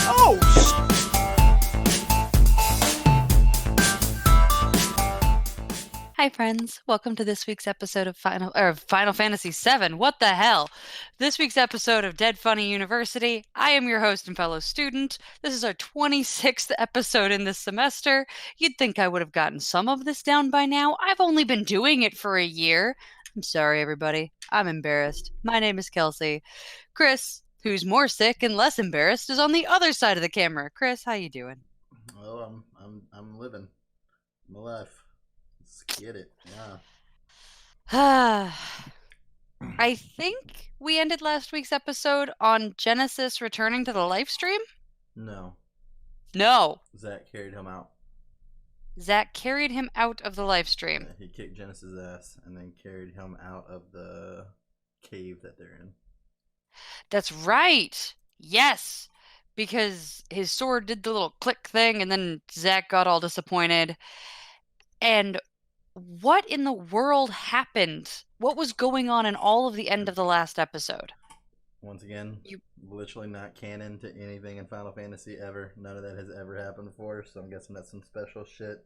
Oh, Hi, friends. Welcome to this week's episode of Final Fantasy VII. What the hell? This week's episode of Dead Funny University. I am your host and fellow student. This is our 26th episode in this semester. You'd think I would have gotten some of this down by now. I've only been doing it for a year. I'm sorry, everybody. I'm embarrassed. My name is Kelsey. Chris, who's more sick and less embarrassed, is on the other side of the camera. Chris, how you doing? well, I'm living. I'm alive. Let's get it. Yeah. I think we ended last week's episode on Genesis returning to the live stream? No. No. Zack carried him out. Zack carried him out of the live stream. He kicked Genesis' ass and then carried him out of the cave that they're in. That's right. Yes. Because his sword did the little click thing and then Zack got all disappointed. And what in the world happened? What was going on in all of the end of the last episode? Once again, literally not canon to anything in Final Fantasy ever. None of that has ever happened before, so I'm guessing that's some special shit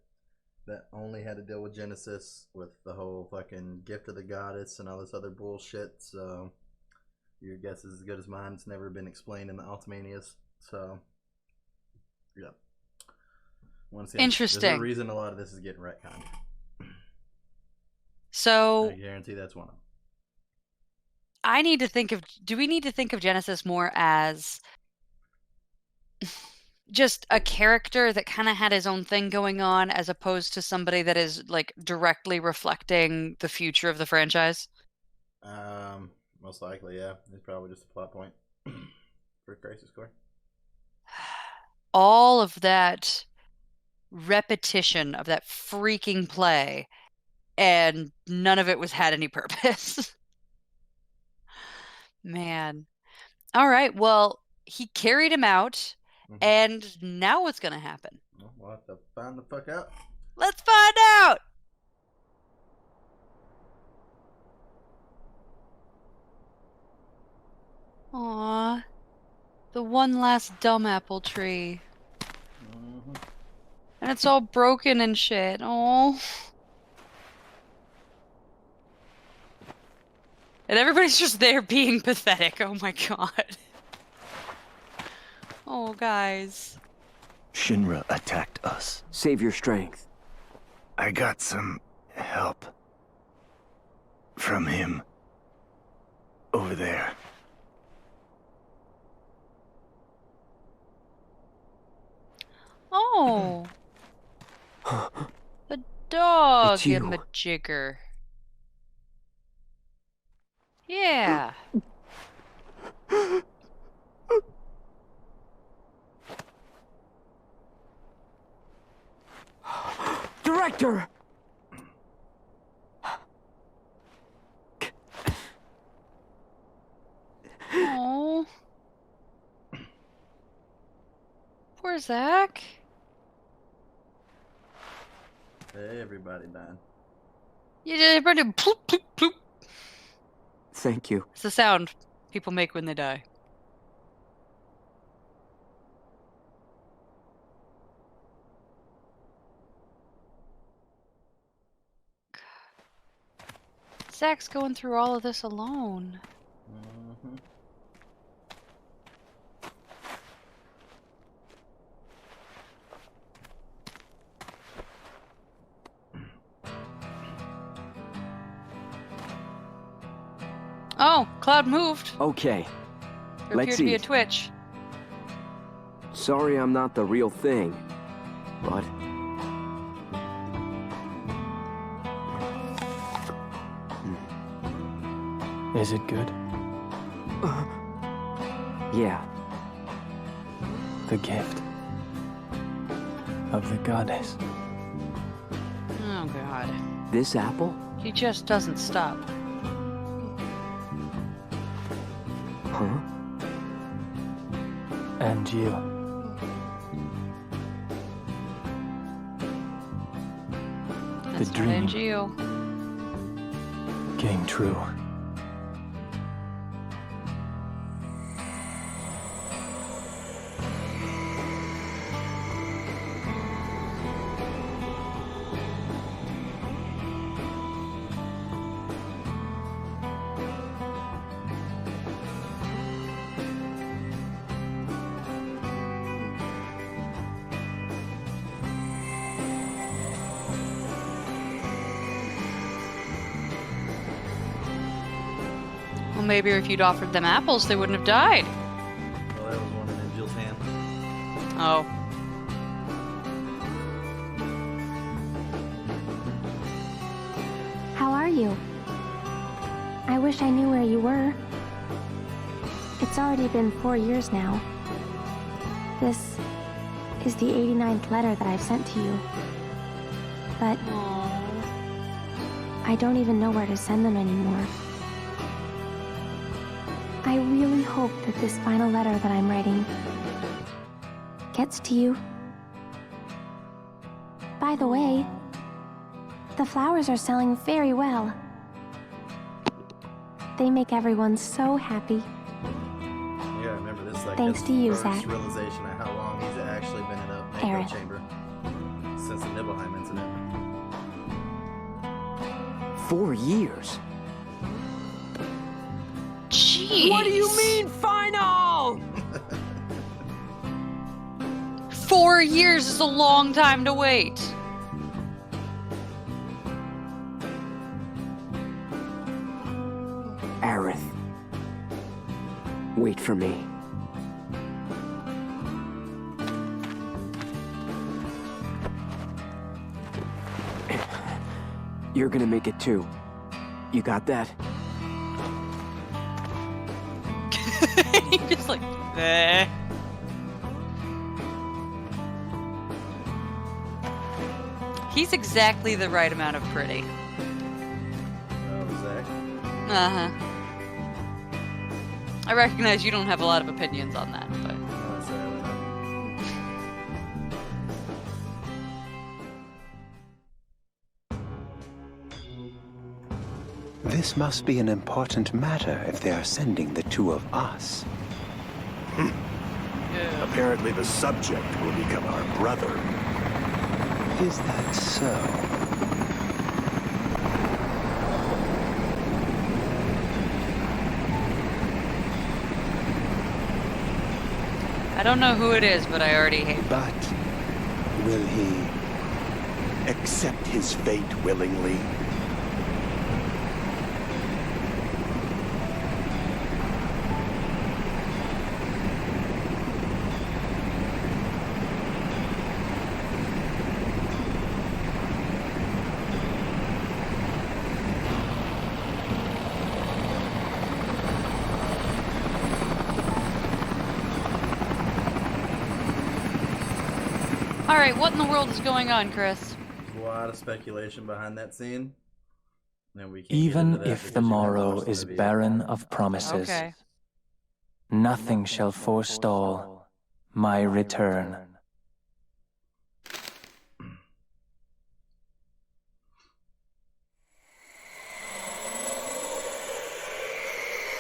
that only had to deal with Genesis with the whole fucking gift of the goddess and all this other bullshit. So your guess is as good as mine. It's never been explained in the Ultimanias. So, yeah. Once again, Interesting. There's a reason a lot of this is getting retconned. So I guarantee that's one of them. do we need to think of Genesis more as just a character that kind of had his own thing going on as opposed to somebody that is like directly reflecting the future of the franchise? Most likely, yeah. It's probably just a plot point for Crisis Core. All of that repetition of that freaking play, and none of it had any purpose. Man. All right, well, he carried him out, and now what's going to happen? Well, we'll have to find the fuck out. Let's find out! Aww. The one last dumb apple tree. And it's all broken and shit. Oh. And everybody's just there being pathetic. Oh my god. Oh, guys. Shinra attacked us. Save your strength. I got some help from him over there. Oh. The dog, It's you. majigger. Yeah. Director! Oh. Poor Zack. Hey, everybody dying. You did pretty ploop, ploop, ploop. Thank you. It's the sound people make when they die. Zack's going through all of this alone. Oh, Cloud moved. Okay. There Let's appeared to be a eat. twitch. Sorry I'm not the real thing, but... Is it good? Yeah. The gift of the goddess. Oh, God. This apple? He just doesn't stop. Huh? And you. That's dream. Geo. Came true. Well, maybe if you'd offered them apples, they wouldn't have died. Well, that was one in Angel's hand. Oh. How are you? I wish I knew where you were. It's already been 4 years now. This is the 89th letter that I've sent to you. But I don't even know where to send them anymore. I really hope that this final letter that I'm writing gets to you. By the way, the flowers are selling very well. They make everyone so happy. Yeah, I remember this like Thanks his to you, first Zack. realization of how long he's actually been in a Aerith. makeup chamber since the Nibelheim incident. 4 years? Jeez. What do you mean, final? 4 years is a long time to wait. Aerith. Wait for me. You're gonna make it too. You got that? He's just like, eh. He's exactly the right amount of pretty. Oh, Zack. Uh-huh. I recognize you don't have a lot of opinions on that, but... Oh, sorry, This must be an important matter if they are sending the two of us. Apparently the subject will become our brother. Is that so? I don't know who it is, but I already hate him. But will he? Accept his fate willingly. Alright, what in the world is going on, Chris? There's a lot of speculation behind that scene. And we can't get Even into that if because the you haven't morrow watched the is movie yet. barren of promises, Okay. nothing shall forestall my return.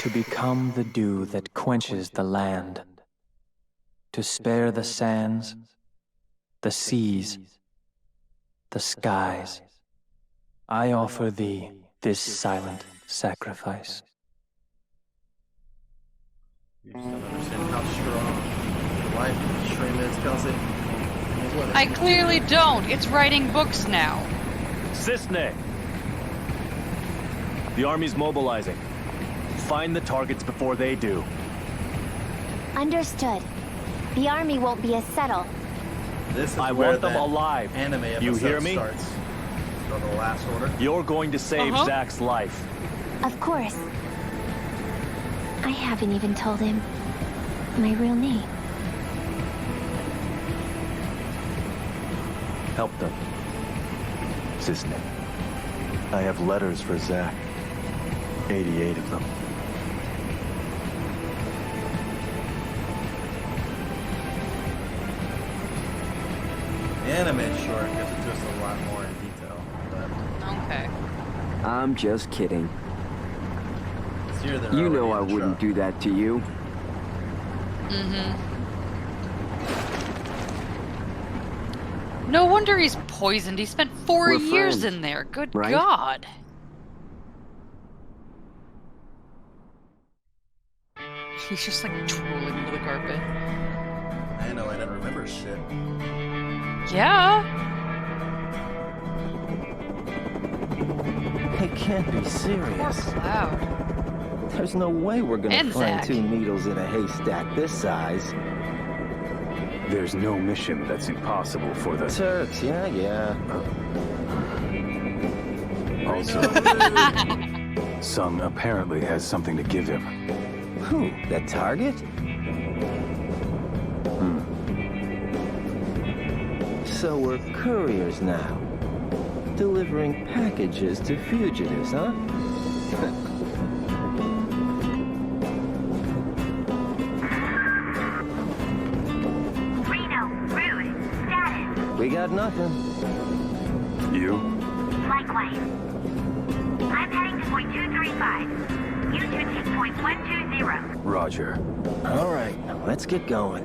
To become the dew that quenches the land, to spare the sands, the seas, the skies, I offer thee this silent sacrifice. You just don't understand how strong your life stream is, Kelsey. What I clearly don't. It's writing books now. Cisne! The army's mobilizing. Find the targets before they do. Understood. The army won't be as settled. This is I where want them that alive. Anime episode You hear me? starts. So the last order. You're going to save Zack's life. Of course. I haven't even told him my real name. Help them. Cisne. I have letters for Zack. 88 of them. The anime is short because it's just a lot more in detail. But Okay. I'm just kidding. it's here they're You already know I in the wouldn't truck. do that to you. Mm-hmm. No wonder he's poisoned. He spent 4 We're years friends, in there. Good right? God. He's just like drooling into the carpet. I know I didn't remember shit. Yeah. It can't be Poor serious. Cloud. There's no way we're gonna And find Zack. 2 needles in a haystack this size. There's no mission that's impossible for the... Turks, yeah. Also, Sung apparently has something to give him. Who? The target? So we're couriers now. Delivering packages to fugitives, huh? Reno, Rude, status. We got nothing. You? Likewise. I'm heading to point 235. You two take point 120. Roger. All right, let's get going.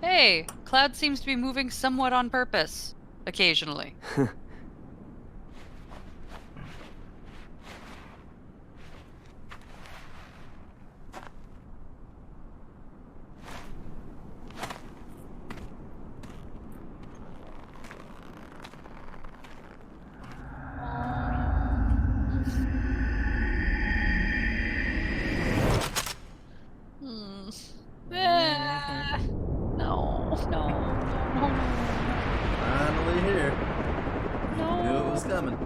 Hey, Cloud seems to be moving somewhat on purpose. Occasionally. No. Finally here. No. Knew it was coming.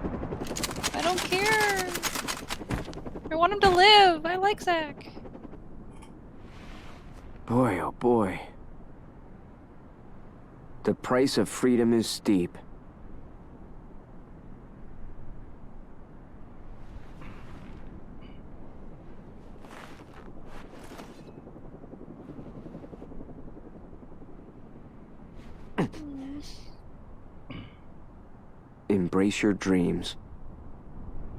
I don't care. I want him to live. I like Zack. Boy, oh boy. The price of freedom is steep. Embrace your dreams.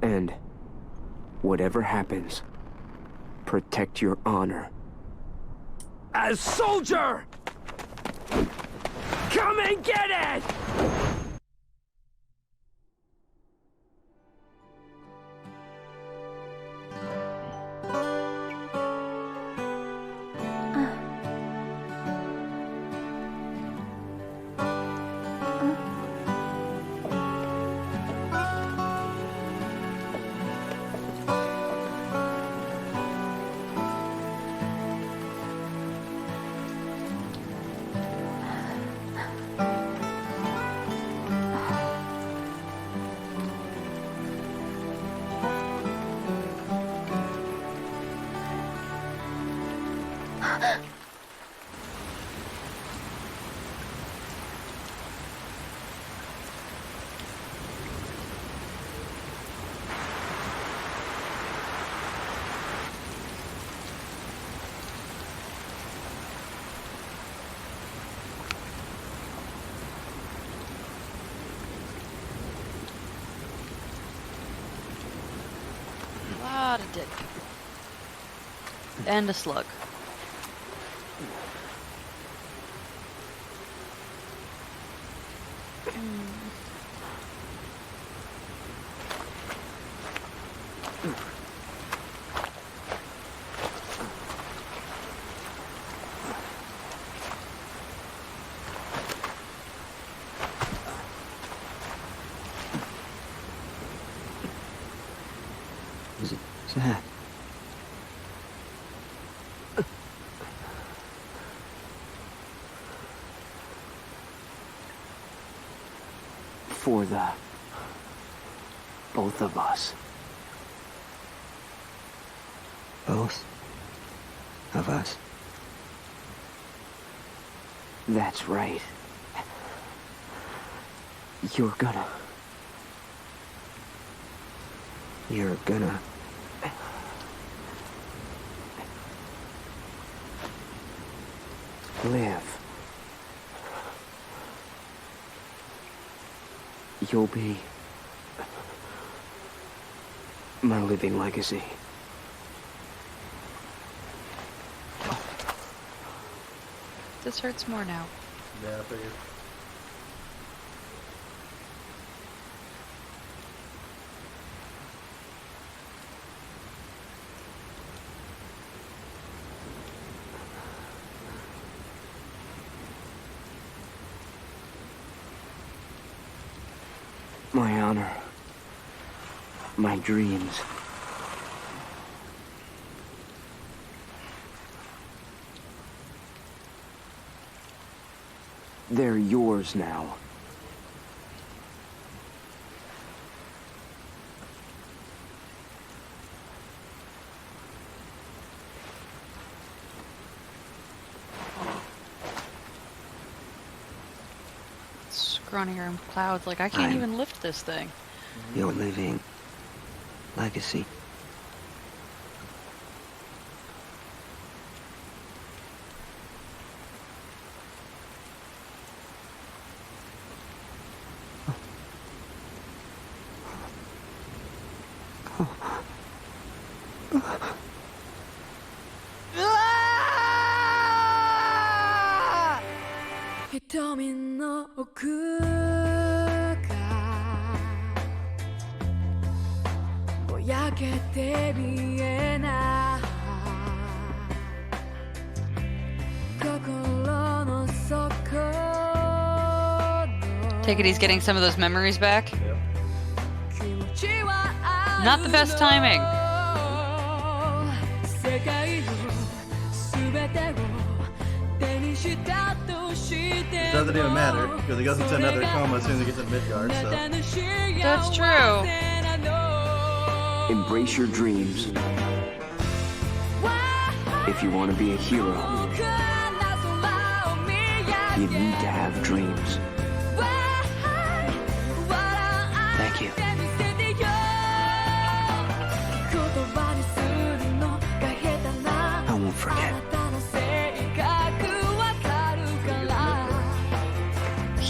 And whatever happens, protect your honor. As soldier! Come and get it! Lot of dead people. And a slug. Zack. For the both of us. Both of us? That's right. You're gonna live. You'll be my living legacy. This hurts more now. Yeah, I figured. My honor. My dreams. They're yours now. Scrawny around clouds, like I can't even lift this thing. Your living legacy. Take it he's getting some of those memories back? Yep. Not the best timing. It doesn't even matter, because he goes into another coma as soon as he gets in Midgard, so... That's true. Embrace your dreams. If you want to be a hero, you need to have dreams. Thank you. I won't forget.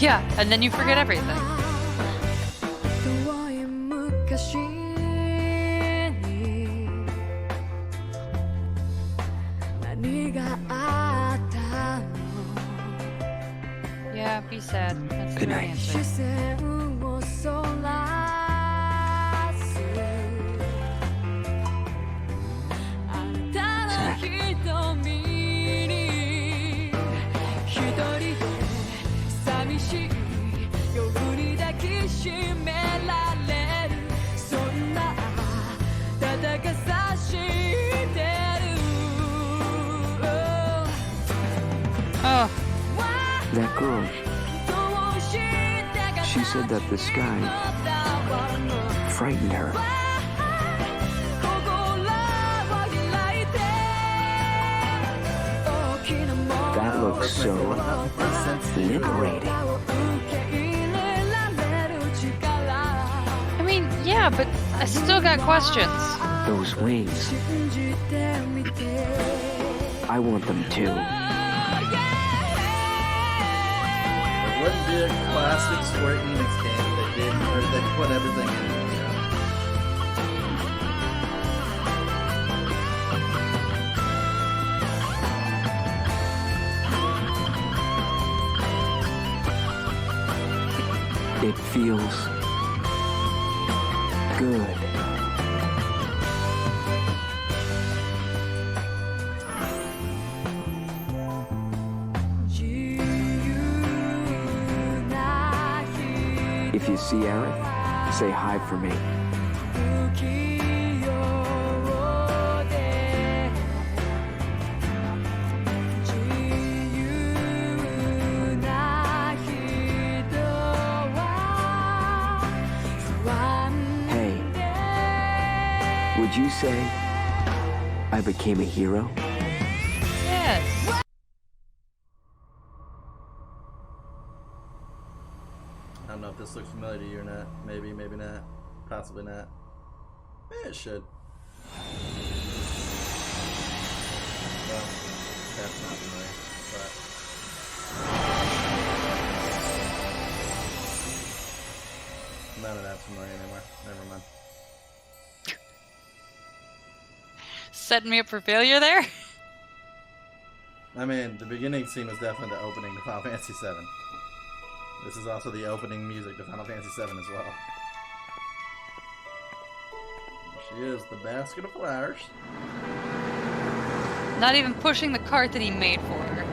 Yeah, and then you forget everything. Yeah, be sad. That's Good the night. answer. Oh, That girl. She said that the sky frightened her. That looks so liberating. I mean, yeah, but I still got questions. Those wings. I want them too. It wouldn't be a classic Square Enix game if they didn't, or if they put everything in it, you know? It feels good. If you see Aerith, say hi for me. Hey, would you say I became a hero? Yes. I don't know if this looks familiar to you or not. Maybe, maybe not. Possibly not. It should. Well, that's not familiar, but... None of that's familiar anymore. Never mind. Setting me up for failure there? I mean, the beginning scene was definitely the opening to Final Fantasy VII. This is also the opening music to Final Fantasy VII as well. She is the basket of flowers. Not even pushing the cart that he made for her.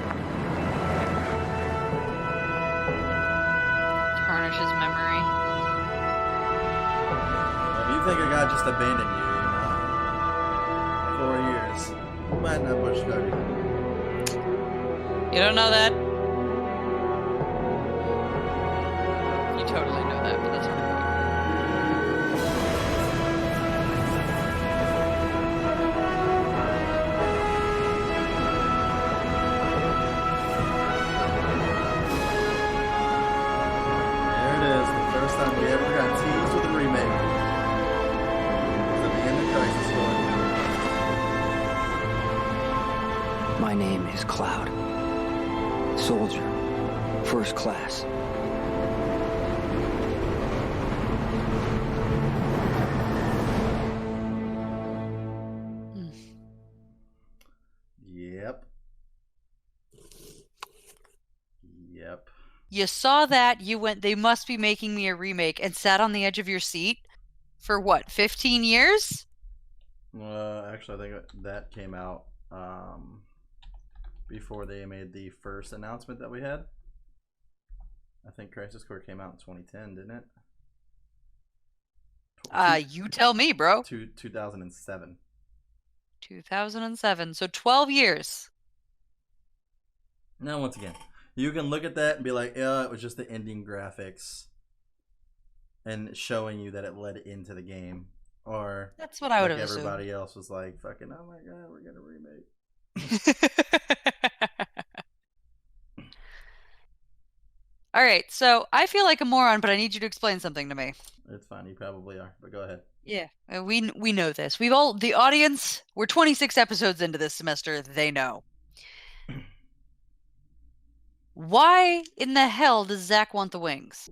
Tarnish his memory. you think a guy just abandoned you, 4 years. Who might not push started? You don't know that? You totally know that, but that's okay. There it is, the first time we ever got teased with a remake. It was at the end of Crisis Core. My name is Cloud. Soldier. First class. Yep. Yep. You saw that, you went, they must be making me a remake, and sat on the edge of your seat for what, 15 years? Actually, I think that came out before they made the first announcement that we had. I think Crisis Core came out in 2010, didn't it? You tell me, bro. 2007. 2007, so 12 years. Now, once again, you can look at that and be like, yeah, it was just the ending graphics and showing you that it led into the game. Or that's what I would have everybody assumed. else was like, fucking, oh my god, we're gonna remake. All right, so I feel like a moron, but I need you to explain something to me. It's fine, you probably are, but go ahead. Yeah, we know this. We've all, the audience, we're 26 episodes into this semester, they know. Why in the hell does Zack want the wings?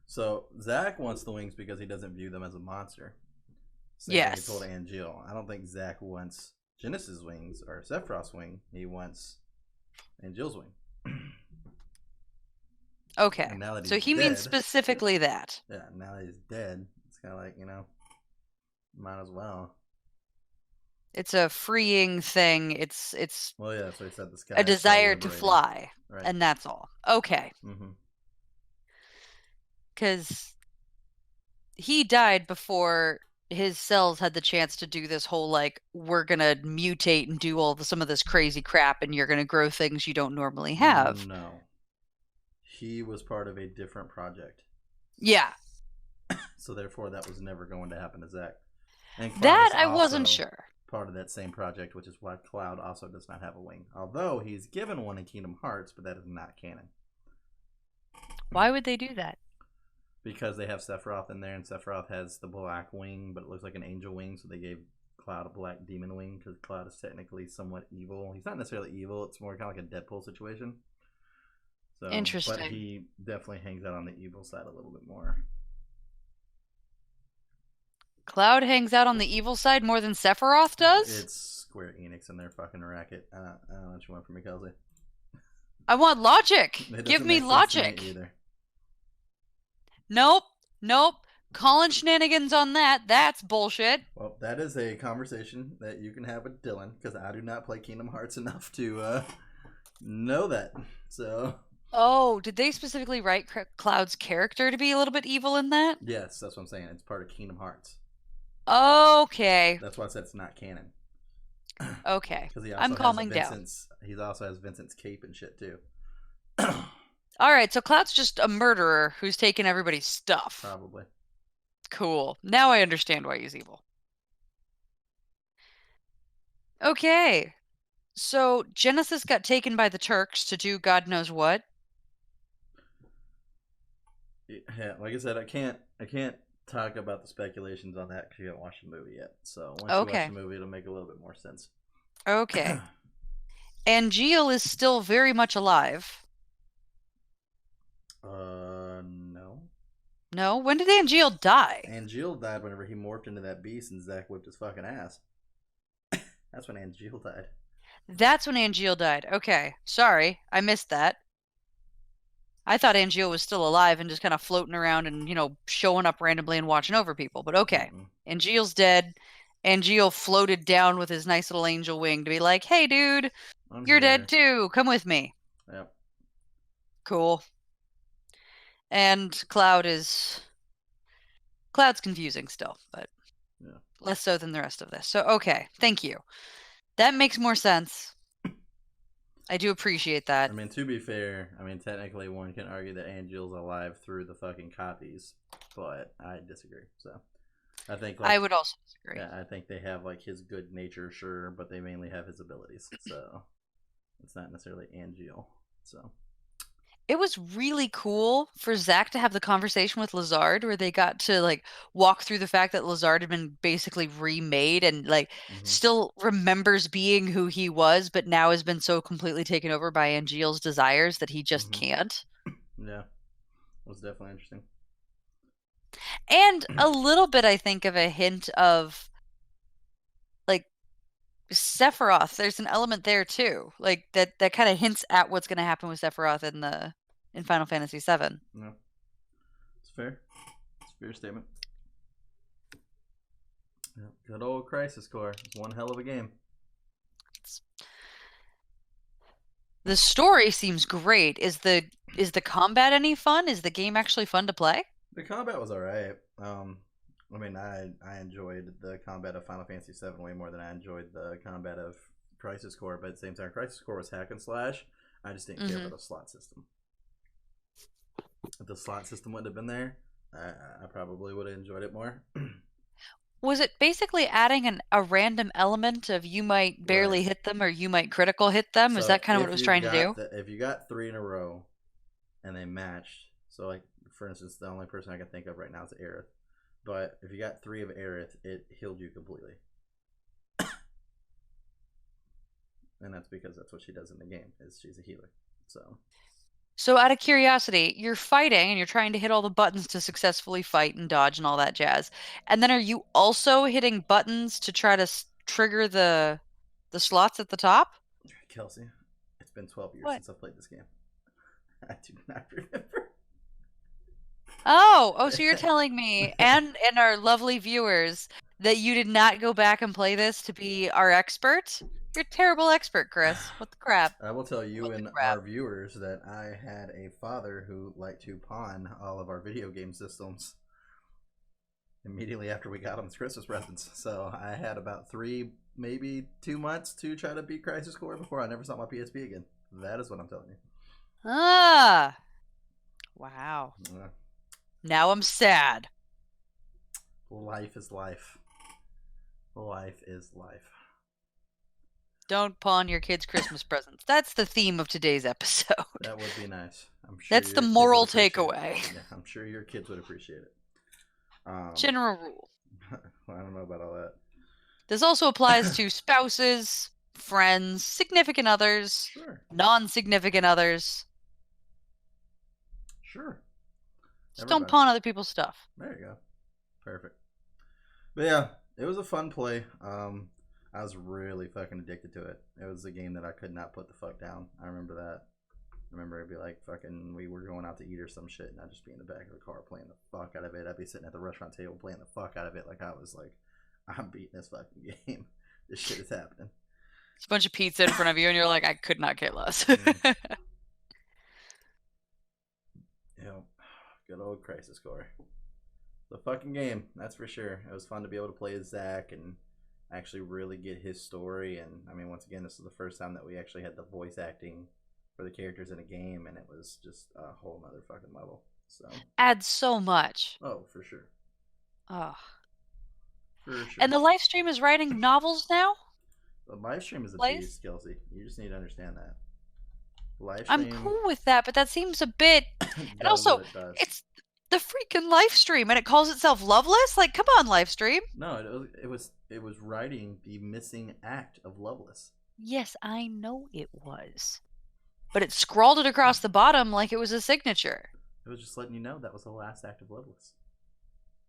So Zack wants the wings because he doesn't view them as a monster. Same yes. thing he told Angel. I don't think Zack wants Genesis' wings or Sephiroth's wing. He wants Angel's wing. Okay. So he dead, means specifically that. Yeah, now that he's dead, it's kind of like, might as well. It's a freeing thing. It's well, yeah, so he said the sky a desire to fly, right. And that's all. Okay. Mm-hmm. Because he died before his cells had the chance to do this whole, like, we're gonna mutate and do some of this crazy crap, and you're gonna grow things you don't normally have. No. He was part of a different project. Yeah. So therefore, that was never going to happen to Zack. And that I wasn't sure. Part of that same project, which is why Cloud also does not have a wing. Although he's given one in Kingdom Hearts, but that is not canon. Why would they do that? Because they have Sephiroth in there, and Sephiroth has the black wing, but it looks like an angel wing, so they gave Cloud a black demon wing, because Cloud is technically somewhat evil. He's not necessarily evil, it's more kind of like a Deadpool situation. So, interesting. But he definitely hangs out on the evil side a little bit more. Cloud hangs out on the evil side more than Sephiroth does? It's Square Enix and their fucking racket. I don't know what you want from me, Kelsey. I want logic. Give me logic. Either. Nope. Calling shenanigans on that. That's bullshit. Well, that is a conversation that you can have with Dylan, because I do not play Kingdom Hearts enough to know that. So. Oh, did they specifically write Cloud's character to be a little bit evil in that? Yes, that's what I'm saying. It's part of Kingdom Hearts. Okay. That's why I said it's not canon. Okay. I'm calming down. He also has Vincent's cape and shit too. All right, so Cloud's just a murderer who's taken everybody's stuff. Probably. Cool. Now I understand why he's evil. Okay. So Genesis got taken by the Turks to do God knows what. Yeah, like I said, I can't talk about the speculations on that because you haven't watched the movie yet. So once you watch the movie, it'll make a little bit more sense. Okay. Angeal is still very much alive. No. No? When did Angeal die? Angeal died whenever he morphed into that beast and Zack whipped his fucking ass. That's when Angeal died. That's when Angeal died. Okay. Sorry, I missed that. I thought Angeal was still alive and just kind of floating around and, showing up randomly and watching over people. But okay. Mm-hmm. Angeal's dead. Angeal floated down with his nice little angel wing to be like, hey, dude, you're dead too. Come with me. Yep. Cool. And Cloud is Cloud's confusing still, but less so than the rest of this. So, okay, thank you. That makes more sense. I do appreciate that. I mean, to be fair, technically one can argue that Angel's alive through the fucking copies, but I disagree. So, I think I would also disagree. Yeah, I think they have like his good nature, sure, but they mainly have his abilities. So, it's not necessarily Angel. So. It was really cool for Zack to have the conversation with Lazard where they got to like walk through the fact that Lazard had been basically remade and like still remembers being who he was, but now has been so completely taken over by Angeal's desires that he just can't. Yeah. It was definitely interesting. And a little bit, I think, of a hint of like Sephiroth. There's an element there too. Like that kind of hints at what's going to happen with Sephiroth in Final Fantasy VII. No, it's fair. It's a fair statement. Yeah, good old Crisis Core. It's one hell of a game. The story seems great. Is the combat any fun? Is the game actually fun to play? The combat was alright. I enjoyed the combat of Final Fantasy VII way more than I enjoyed the combat of Crisis Core. But at the same time, Crisis Core was hack and slash. I just didn't care about the slot system. If the slot system wouldn't have been there, I probably would have enjoyed it more. Was it basically adding a random element of you might barely hit them or you might critical hit them? Is that kind of what it was trying to do? If you got 3 in a row and they matched, so like for instance, the only person I can think of right now is Aerith. But if you got 3 of Aerith, it healed you completely. And that's because that's what she does in the game, is she's a healer. So out of curiosity, you're fighting and you're trying to hit all the buttons to successfully fight and dodge and all that jazz. And then are you also hitting buttons to try to trigger the slots at the top? Kelsey, it's been 12 years since I've played this game. I do not remember. Oh, so you're telling me and our lovely viewers that you did not go back and play this to be our expert? You're a terrible expert, Chris. What the crap? I will tell you and our viewers that I had a father who liked to pawn all of our video game systems immediately after we got them as Christmas presents. So I had about 3, maybe 2 months to try to beat Crisis Core before I never saw my PSP again. That is what I'm telling you. Ah. Wow. Now I'm sad. Life is life. Life is life. Don't pawn your kids' Christmas presents. That's the theme of today's episode. That would be nice. I'm sure that's the moral takeaway. Yeah, I'm sure your kids would appreciate it. General rule. Well, I don't know about all that. This also applies to spouses, friends, significant others, non-significant others. Sure. Just don't pawn other people's stuff. There you go. Perfect. But yeah, it was a fun play. I was really fucking addicted to it. It was a game that I could not put the fuck down. I remember that. I remember it'd be like fucking, we were going out to eat or some shit, and I'd just be in the back of the car playing the fuck out of it. I'd be sitting at the restaurant table playing the fuck out of it, like I was like, I'm beating this fucking game. This shit is happening. It's a bunch of pizza in front of you, and you're like, I could not care less. Good old Crisis Core. The fucking game, that's for sure. It was fun to be able to play as Zack and actually really get his story. And I mean, once again, this is the first time that we actually had the voice acting for the characters in a game, and it was just a whole nother fucking level. So adds so much. Oh, for sure. Oh. For sure. And the live stream is writing novels now? The live stream is a beast, Kelsey. You just need to understand that. Live stream, I'm cool with that, but that seems a bit. And also, it's the freaking live stream, and it calls itself Loveless. Like, come on, live stream. No, it was writing the missing act of Loveless. Yes, I know it was, but it scrawled it across the bottom like it was a signature. It was just letting you know that was the last act of Loveless,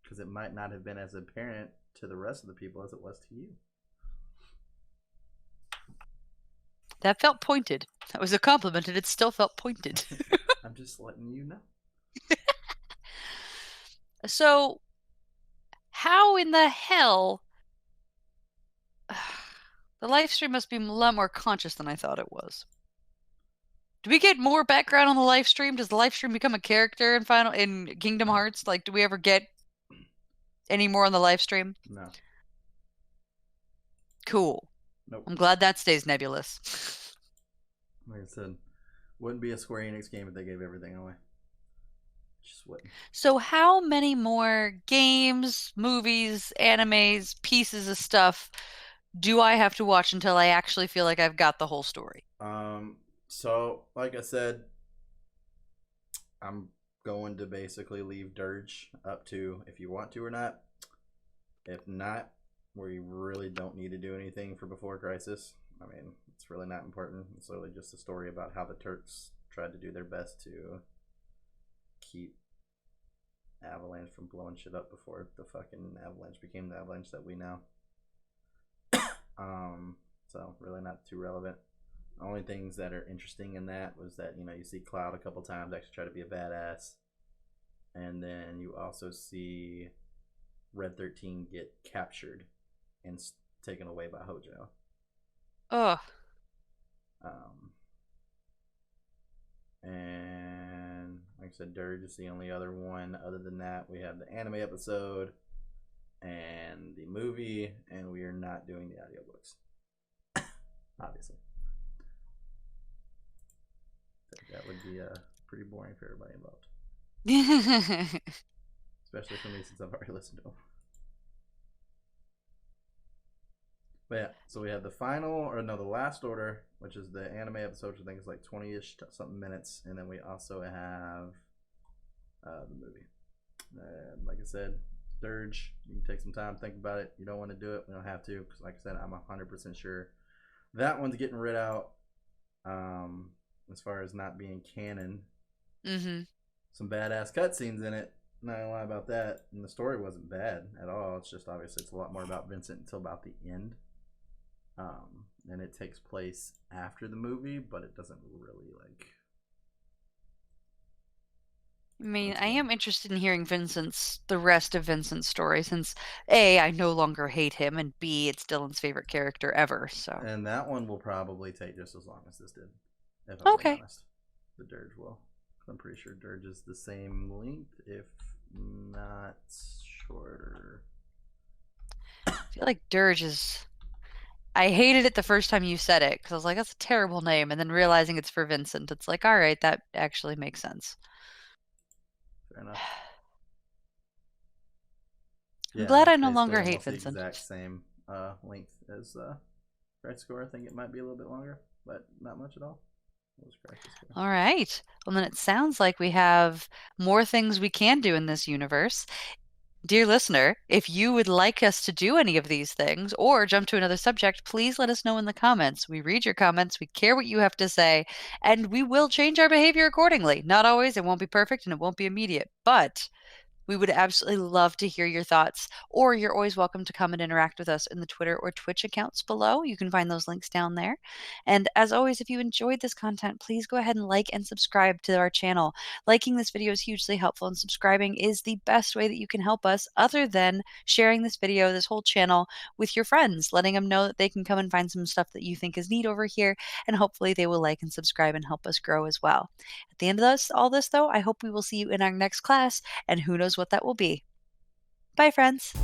because it might not have been as apparent to the rest of the people as it was to you. That felt pointed. That was a compliment, and it still felt pointed. I'm just letting you know. So, how in the hell... The live stream must be a lot more conscious than I thought it was. Do we get more background on the live stream? Does the live stream become a character in Kingdom Hearts? Like, do we ever get anymore on the live stream? No. Cool. Nope. I'm glad that stays nebulous. Like I said, wouldn't be a Square Enix game if they gave everything away. Just wouldn't. So how many more games, movies, animes, pieces of stuff do I have to watch until I actually feel like I've got the whole story? So like I said, I'm going to basically leave Dirge up to if you want to or not. If not, we really don't need to do anything for Before Crisis. I mean, it's really not important. It's literally just a story about how the Turks tried to do their best to keep Avalanche from blowing shit up before the fucking Avalanche became the Avalanche that we know. So really not too relevant. The only things that are interesting in that was that, you know, you see Cloud a couple times actually try to be a badass, and then you also see Red 13 get captured and taken away by Hojo. Ugh. And like I said, Dirge is the only other one. Other than that, we have the anime episode and the movie, and we are not doing the audiobooks. Obviously. That would be pretty boring for everybody involved. Especially for me, since I've already listened to them. But yeah, so we have the the last order, which is the anime episode, which I think is like 20-ish something minutes, and then we also have the movie. And like I said, Dirge, you can take some time, think about it. You don't want to do it, we don't have to, because like I said, I'm 100% sure that one's getting rid out. As far as not being canon, some badass cutscenes in it. Not gonna lie about that. And the story wasn't bad at all. It's just obviously it's a lot more about Vincent until about the end. And it takes place after the movie, but it doesn't really like. I mean, I am interested in hearing the rest of Vincent's story, since A, I no longer hate him, and B, it's Dylan's favorite character ever. So. And that one will probably take just as long as this did. If I'm being honest. The Dirge will. I'm pretty sure Dirge is the same length, if not shorter. I feel like Dirge is. I hated it the first time you said it, because I was like, that's a terrible name. And then realizing it's for Vincent, it's like, all right, that actually makes sense. Fair enough. I'm glad I no longer hate Vincent. The exact same length as Red Score. I think it might be a little bit longer, but not much at all. All right. Well, then it sounds like we have more things we can do in this universe. Dear listener, if you would like us to do any of these things or jump to another subject, please let us know in the comments. We read your comments, we care what you have to say, and we will change our behavior accordingly. Not always, it won't be perfect and it won't be immediate, but we would absolutely love to hear your thoughts, or you're always welcome to come and interact with us in the Twitter or Twitch accounts below. You can find those links down there. And as always, if you enjoyed this content, please go ahead and like and subscribe to our channel. Liking this video is hugely helpful, and subscribing is the best way that you can help us, other than sharing this video, this whole channel, with your friends, letting them know that they can come and find some stuff that you think is neat over here, and hopefully they will like and subscribe and help us grow as well. At the end of all this, though, I hope we will see you in our next class, and who knows what that will be. Bye, friends.